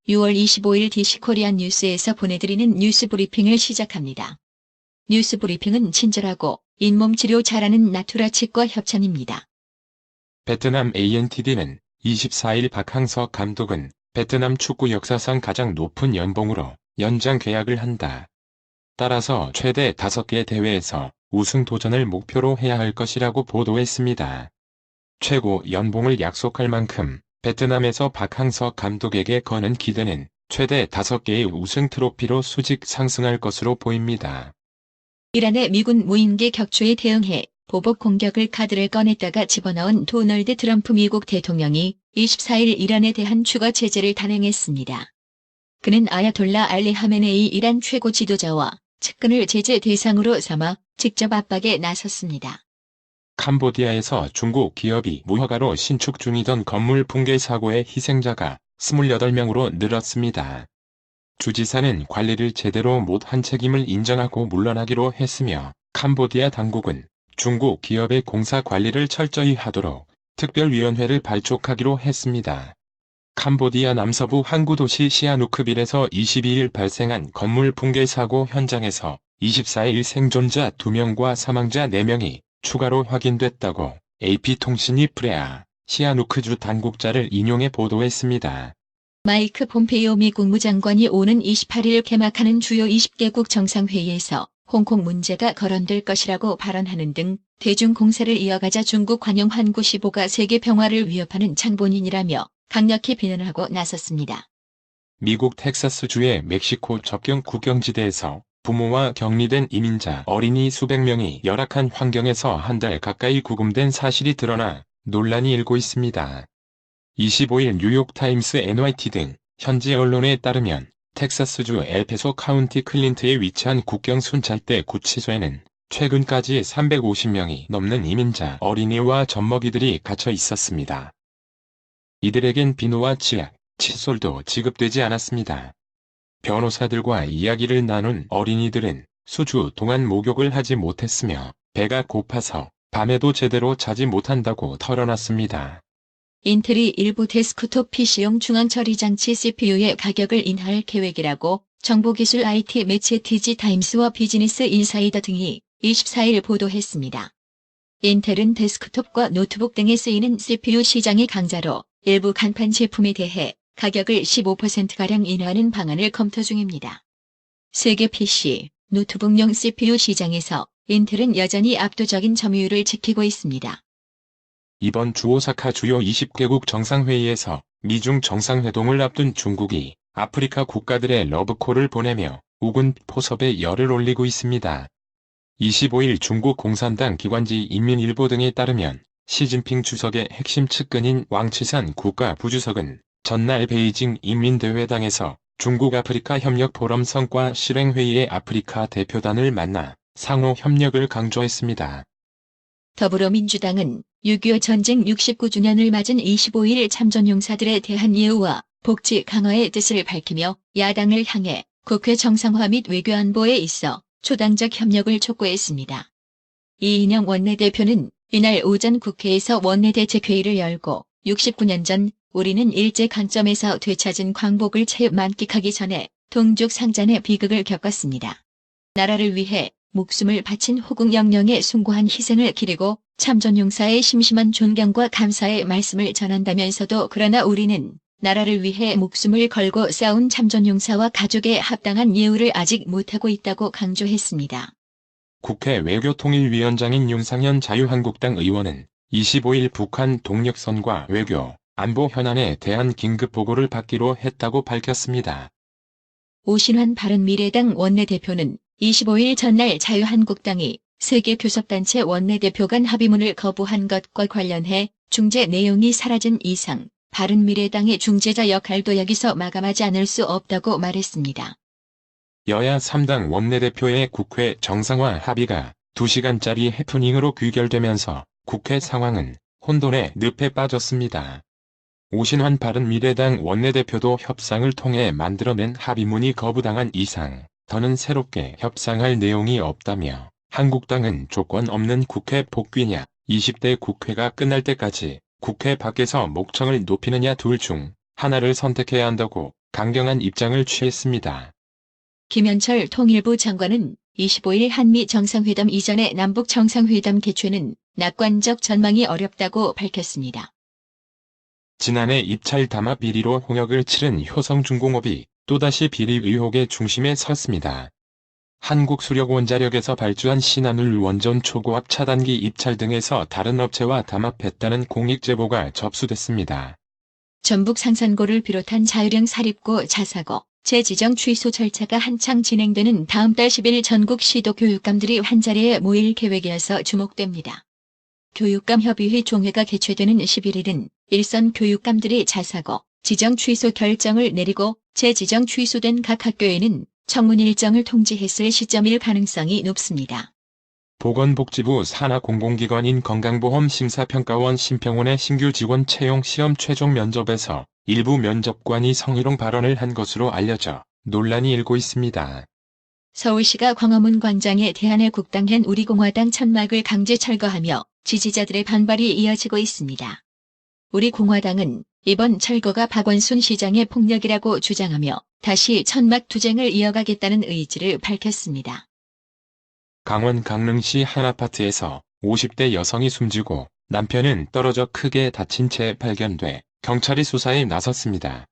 6월 25일 DC코리안 뉴스에서 보내드리는 뉴스 브리핑을 시작합니다. 뉴스 브리핑은 친절하고 잇몸 치료 잘하는 나투라 치과 협찬입니다. 베트남 ANTD는 24일 박항서 감독은 베트남 축구 역사상 가장 높은 연봉으로 연장 계약을 한다. 따라서 최대 5개 대회에서 우승 도전을 목표로 해야 할 것이라고 보도했습니다. 최고 연봉을 약속할 만큼 베트남에서 박항서 감독에게 거는 기대는 최대 5개의 우승 트로피로 수직 상승할 것으로 보입니다. 이란의 미군 무인기 격추에 대응해 보복 공격을 카드를 꺼냈다가 집어넣은 도널드 트럼프 미국 대통령이 24일 이란에 대한 추가 제재를 단행했습니다. 그는 아야톨라 알리 하메네이 이란 최고 지도자와 측근을 제재 대상으로 삼아 직접 압박에 나섰습니다. 캄보디아에서 중국 기업이 무허가로 신축 중이던 건물 붕괴 사고의 희생자가 28명으로 늘었습니다. 주지사는 관리를 제대로 못한 책임을 인정하고 물러나기로 했으며 캄보디아 당국은 중국 기업의 공사 관리를 철저히 하도록 특별위원회를 발족하기로 했습니다. 캄보디아 남서부 항구 도시 시아누크빌에서 22일 발생한 건물 붕괴 사고 현장에서 24일 생존자 2명과 사망자 4명이 추가로 확인됐다고 AP통신이 프레아, 시아누크주 당국자를 인용해 보도했습니다. 마이크 폼페이오 미 국무장관이 오는 28일 개막하는 주요 20개국 정상회의에서 홍콩 문제가 거론될 것이라고 발언하는 등 대중공세를 이어가자 중국 관영 환구 15가 세계 평화를 위협하는 장본인이라며 강력히 비난하고 나섰습니다. 미국 텍사스주의 멕시코 접경 국경지대에서 부모와 격리된 이민자 어린이 수백 명이 열악한 환경에서 한 달 가까이 구금된 사실이 드러나 논란이 일고 있습니다. 25일 뉴욕타임스 NYT 등 현지 언론에 따르면 텍사스주 엘페소 카운티 클린트에 위치한 국경 순찰대 구치소에는 최근까지 350명이 넘는 이민자 어린이와 젖먹이들이 갇혀 있었습니다. 이들에겐 비누와 치약, 칫솔도 지급되지 않았습니다. 변호사들과 이야기를 나눈 어린이들은 수주 동안 목욕을 하지 못했으며 배가 고파서 밤에도 제대로 자지 못한다고 털어놨습니다. 인텔이 일부 데스크톱 PC용 중앙처리 장치 CPU의 가격을 인하할 계획이라고 정보기술 IT 매체 TG타임스와 비즈니스 인사이더 등이 24일 보도했습니다. 인텔은 데스크톱과 노트북 등에 쓰이는 CPU 시장의 강자로 일부 간판 제품에 대해 가격을 15%가량 인하하는 방안을 검토 중입니다. 세계 PC, 노트북용 CPU 시장에서 인텔은 여전히 압도적인 점유율을 지키고 있습니다. 이번 주 오사카 주요 20개국 정상회의에서 미중 정상회동을 앞둔 중국이 아프리카 국가들의 러브콜을 보내며 우군 포섭에 열을 올리고 있습니다. 25일 중국 공산당 기관지 인민일보 등에 따르면 시진핑 주석의 핵심 측근인 왕치산 국가부주석은 전날 베이징 인민대회당에서 중국 아프리카 협력 포럼 성과 실행회의의 아프리카 대표단을 만나 상호 협력을 강조했습니다. 더불어민주당은 6.25 전쟁 69주년을 맞은 25일 참전용사들에 대한 예우와 복지 강화의 뜻을 밝히며 야당을 향해 국회 정상화 및 외교안보에 있어 초당적 협력을 촉구했습니다. 이인영 원내대표는 이날 오전 국회에서 원내대책회의를 열고 69년 전 우리는 일제 강점에서 되찾은 광복을 채 만끽하기 전에 동족 상잔의 비극을 겪었습니다. 나라를 위해 목숨을 바친 호국 영령의 숭고한 희생을 기리고 참전용사의 심심한 존경과 감사의 말씀을 전한다면서도 그러나 우리는 나라를 위해 목숨을 걸고 싸운 참전용사와 가족의 합당한 예우를 아직 못하고 있다고 강조했습니다. 국회 외교통일위원장인 윤상현 자유한국당 의원은 25일 북한 동력선과 외교, 안보 현안에 대한 긴급보고를 받기로 했다고 밝혔습니다. 오신환 바른미래당 원내대표는 25일 전날 자유한국당이 세계교섭단체 원내대표 간 합의문을 거부한 것과 관련해 중재 내용이 사라진 이상 바른미래당의 중재자 역할도 여기서 마감하지 않을 수 없다고 말했습니다. 여야 3당 원내대표의 국회 정상화 합의가 2시간짜리 해프닝으로 귀결되면서 국회 상황은 혼돈의 늪에 빠졌습니다. 오신환 바른미래당 원내대표도 협상을 통해 만들어낸 합의문이 거부당한 이상 더는 새롭게 협상할 내용이 없다며 한국당은 조건 없는 국회 복귀냐 20대 국회가 끝날 때까지 국회 밖에서 목청을 높이느냐 둘 중 하나를 선택해야 한다고 강경한 입장을 취했습니다. 김현철 통일부 장관은 25일 한미 정상회담 이전에 남북 정상회담 개최는 낙관적 전망이 어렵다고 밝혔습니다. 지난해 입찰 담합 비리로 홍역을 치른 효성중공업이 또다시 비리 의혹의 중심에 섰습니다. 한국수력원자력에서 발주한 신한울 원전 초고압 차단기 입찰 등에서 다른 업체와 담합했다는 공익 제보가 접수됐습니다. 전북 상산고를 비롯한 자유령 사립고 자사고 재지정 취소 절차가 한창 진행되는 다음 달 10일 전국 시도 교육감들이 한자리에 모일 계획이어서 주목됩니다. 교육감 협의회 종회가 개최되는 11일은 일선 교육감들이 자사고 지정 취소 결정을 내리고 재지정 취소된 각 학교에는 청문 일정을 통지했을 시점일 가능성이 높습니다. 보건복지부 산하 공공기관인 건강보험심사평가원 심평원의 신규 직원 채용 시험 최종 면접에서 일부 면접관이 성희롱 발언을 한 것으로 알려져 논란이 일고 있습니다. 서울시가 광화문 광장에 대한애국당 우리공화당 천막을 강제 철거하며 지지자들의 반발이 이어지고 있습니다. 우리공화당은 이번 철거가 박원순 시장의 폭력이라고 주장하며 다시 천막 투쟁을 이어가겠다는 의지를 밝혔습니다. 강원 강릉시 한 아파트에서 50대 여성이 숨지고 남편은 떨어져 크게 다친 채 발견돼 경찰이 수사에 나섰습니다.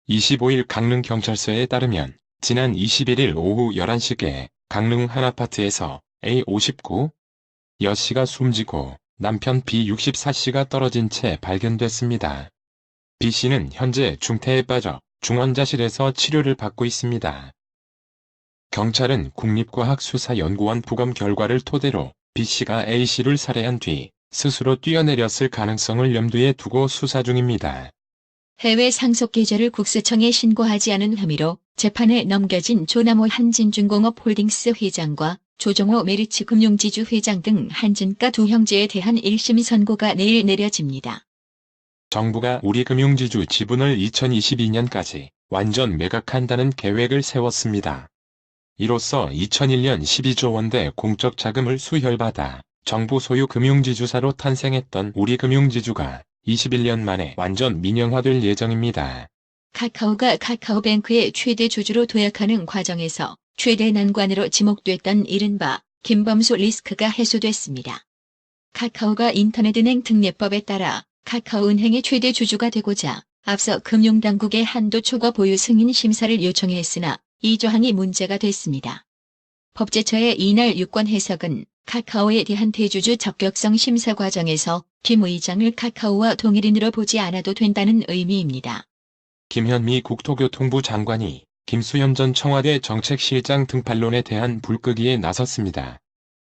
25일 강릉경찰서에 따르면 지난 21일 오후 11시께 강릉 한 아파트에서 A59 여씨가 숨지고 남편 B64씨가 떨어진 채 발견됐습니다. B씨는 현재 중태에 빠져 중환자실에서 치료를 받고 있습니다. 경찰은 국립과학수사연구원 부검 결과를 토대로 B씨가 A씨를 살해한 뒤 스스로 뛰어내렸을 가능성을 염두에 두고 수사 중입니다. 해외 상속 계좌를 국세청에 신고하지 않은 혐의로 재판에 넘겨진 조남호 한진중공업홀딩스 회장과 조정호 메리츠금융지주 회장 등 한진가 두 형제에 대한 1심 선고가 내일 내려집니다. 정부가 우리금융지주 지분을 2022년까지 완전 매각한다는 계획을 세웠습니다. 이로써 2001년 12조 원대 공적 자금을 수혈받아 정부 소유 금융지주사로 탄생했던 우리금융지주가 21년 만에 완전 민영화될 예정입니다. 카카오가 카카오뱅크의 최대 주주로 도약하는 과정에서 최대 난관으로 지목됐던 이른바 김범수 리스크가 해소됐습니다. 카카오가 인터넷은행 특례법에 따라 카카오은행의 최대 주주가 되고자 앞서 금융당국의 한도 초과 보유 승인 심사를 요청했으나 이 조항이 문제가 됐습니다. 법제처의 이날 유권 해석은 카카오에 대한 대주주 적격성 심사 과정에서 김 의장을 카카오와 동일인으로 보지 않아도 된다는 의미입니다. 김현미 국토교통부 장관이 김수현 전 청와대 정책실장 등판론에 대한 불끄기에 나섰습니다.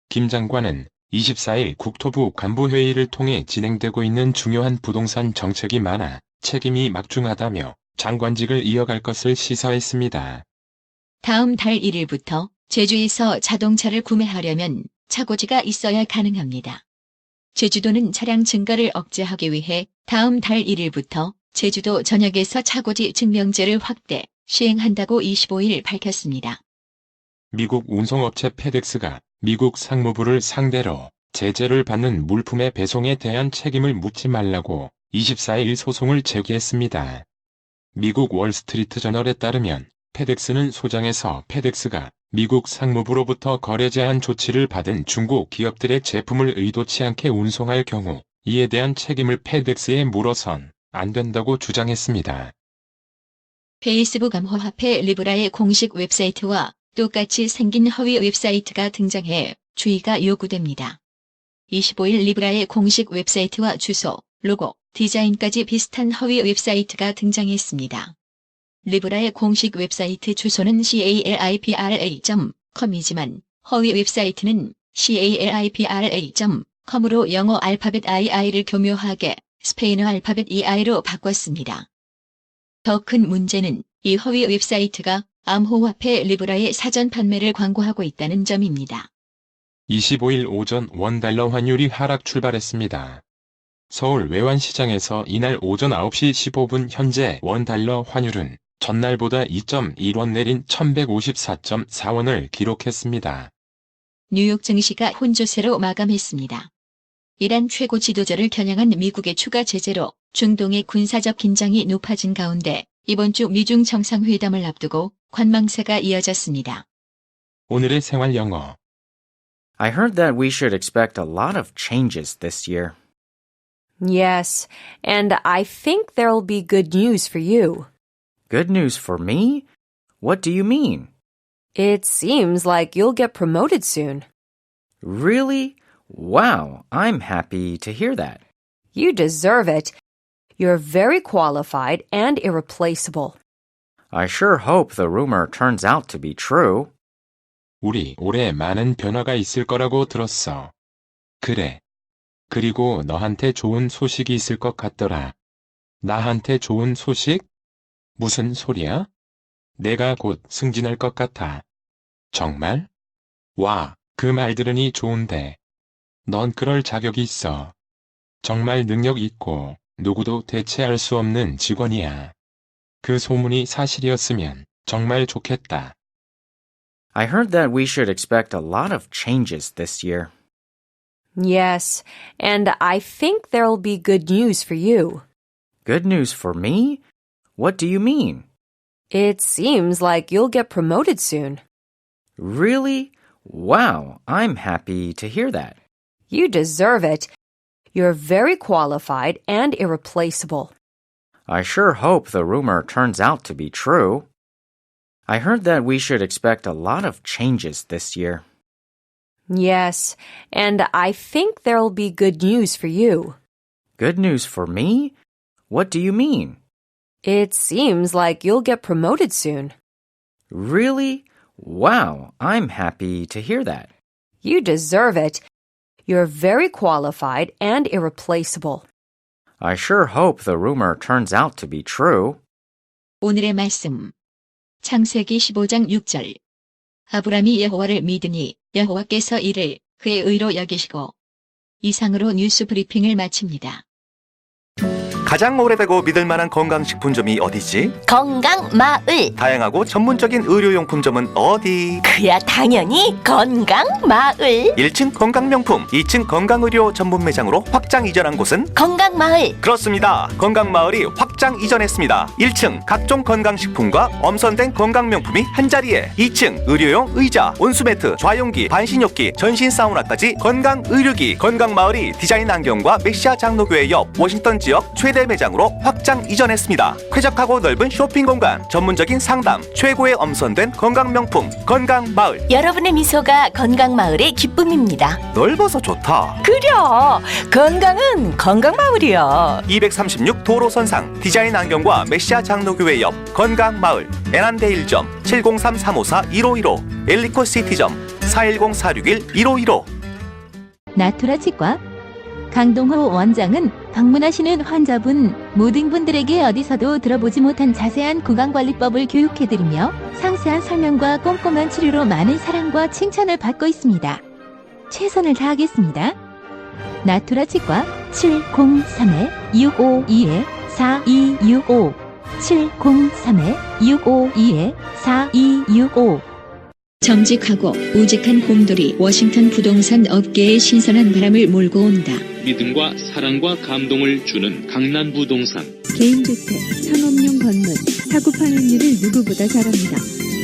김 장관은 24일 국토부 간부회의를 통해 진행되고 있는 중요한 부동산 정책이 많아 책임이 막중하다며 장관직을 이어갈 것을 시사했습니다. 다음 달 1일부터 제주에서 자동차를 구매하려면 차고지가 있어야 가능합니다. 제주도는 차량 증가를 억제하기 위해 다음 달 1일부터 제주도 전역에서 차고지 증명제를 확대 시행한다고 25일 밝혔습니다. 미국 운송업체 페덱스가 미국 상무부를 상대로 제재를 받는 물품의 배송에 대한 책임을 묻지 말라고 24일 소송을 제기했습니다. 미국 월스트리트 저널에 따르면 페덱스는 소장에서 페덱스가 미국 상무부로부터 거래 제한 조치를 받은 중국 기업들의 제품을 의도치 않게 운송할 경우 이에 대한 책임을 페덱스에 물어선 안 된다고 주장했습니다. 페이스북 암호화폐 리브라의 공식 웹사이트와 똑같이 생긴 허위 웹사이트가 등장해 주의가 요구됩니다. 25일 리브라의 공식 웹사이트와 주소, 로고, 디자인까지 비슷한 허위 웹사이트가 등장했습니다. 리브라의 공식 웹사이트 주소는 calibra.com이지만 허위 웹사이트는 calibra.com으로 영어 알파벳 II를 교묘하게 스페인어 알파벳 EI로 바꿨습니다. 더 큰 문제는 이 허위 웹사이트가 암호화폐 리브라의 사전 판매를 광고하고 있다는 점입니다. 25일 오전 원달러 환율이 하락 출발했습니다. 서울 외환시장에서 이날 오전 9시 15분 현재 원달러 환율은 전날보다 2.1원 내린 1154.4원을 기록했습니다. 뉴욕 증시가 혼조세로 마감했습니다. 이란 최고 지도자를 겨냥한 미국의 추가 제재로 중동의 군사적 긴장이 높아진 가운데 이번 주 미중 정상회담을 앞두고 관망세가 이어졌습니다. 오늘의 생활 영어. I heard that we should expect a lot of changes this year. Yes, and I think there'll be good news for you. Good news for me? What do you mean? It seems like you'll get promoted soon. Really? Wow, I'm happy to hear that. You deserve it. You're very qualified and irreplaceable. I sure hope the rumor turns out to be true. 우리 올해 많은 변화가 있을 거라고 들었어. 그래. 그리고 너한테 좋은 소식이 있을 것 같더라. 나한테 좋은 소식? 무슨 소리야? 내가 곧 승진할 것 같아. 정말? 와, 그 말 들으니 좋은데. 넌 그럴 자격이 있어. 정말 능력 있고 누구도 대체할 수 없는 직원이야. 그 소문이 사실이었으면 정말 좋겠다. I heard that we should expect a lot of changes this year. Yes, and I think there'll be good news for you. Good news for me? What do you mean? It seems like you'll get promoted soon. Really? Wow, I'm happy to hear that. You deserve it. You're very qualified and irreplaceable. I sure hope the rumor turns out to be true. I heard that we should expect a lot of changes this year. Yes, and I think there'll be good news for you. Good news for me? What do you mean? It seems like you'll get promoted soon. Really? Wow, I'm happy to hear that. You deserve it. You're very qualified and irreplaceable. I sure hope the rumor turns out to be true. 오늘의 말씀. 창세기 15장 6절. 아브람이 여호와를 믿으니 여호와께서 이를 그의 의로 여기시고. 이상으로 뉴스 브리핑을 마칩니다. 가장 오래되고 믿을 만한 건강식품점이 어디지? 건강마을. 다양하고 전문적인 의료용품점은 어디? 그야 당연히 건강마을. 1층 건강명품, 2층 건강의료 전문 매장으로 확장 이전한 곳은? 건강마을. 그렇습니다. 건강마을이 확장 이전했습니다. 1층 각종 건강식품과 엄선된 건강명품이 한자리에, 2층 의료용 의자, 온수매트, 좌용기, 반신욕기, 전신 사우나까지 건강의료기. 건강마을이 디자인 안경과 메시아 장로교회 옆 워싱턴 지역 최대 매장으로 확장 이전했습니다. 쾌적하고 넓은 쇼핑 공간, 전문적인 상담, 최고의 엄선된 건강명품, 건강마을. 여러분의 미소가 건강마을의 기쁨입니다. 넓어서 좋다. 그려. 건강은 건강마을이야. 236 도로선상 디자인 안경과 메시아 장로교회 옆 건강마을. 애난데일점 703-354-1515 엘리코시티점 410-461-1515. 나투라 치과 강동호 원장은 방문하시는 환자분 모든 분들에게 어디서도 들어보지 못한 자세한 구강관리법을 교육해드리며 상세한 설명과 꼼꼼한 치료로 많은 사랑과 칭찬을 받고 있습니다. 최선을 다하겠습니다. 나투라 치과 703-652-4265 703-652-4265 정직하고 우직한 곰돌이 워싱턴 부동산 업계에 신선한 바람을 몰고 온다. 믿음과 사랑과 감동을 주는 강남 부동산. 개인주택, 상업용 건물, 사고 판매율을 누구보다 잘합니다.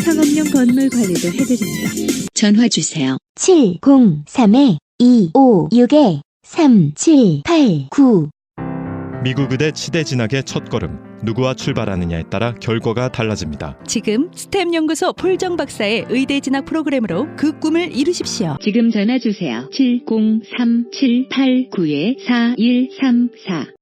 상업용 건물 관리도 해드립니다. 전화 주세요. 703-256-3789 미국 의대 치대 진학의 첫걸음, 누구와 출발하느냐에 따라 결과가 달라집니다. 지금 스템 연구소 폴정 박사의 의대 진학 프로그램으로 그 꿈을 이루십시오. 지금 전화 주세요. 703-789-4134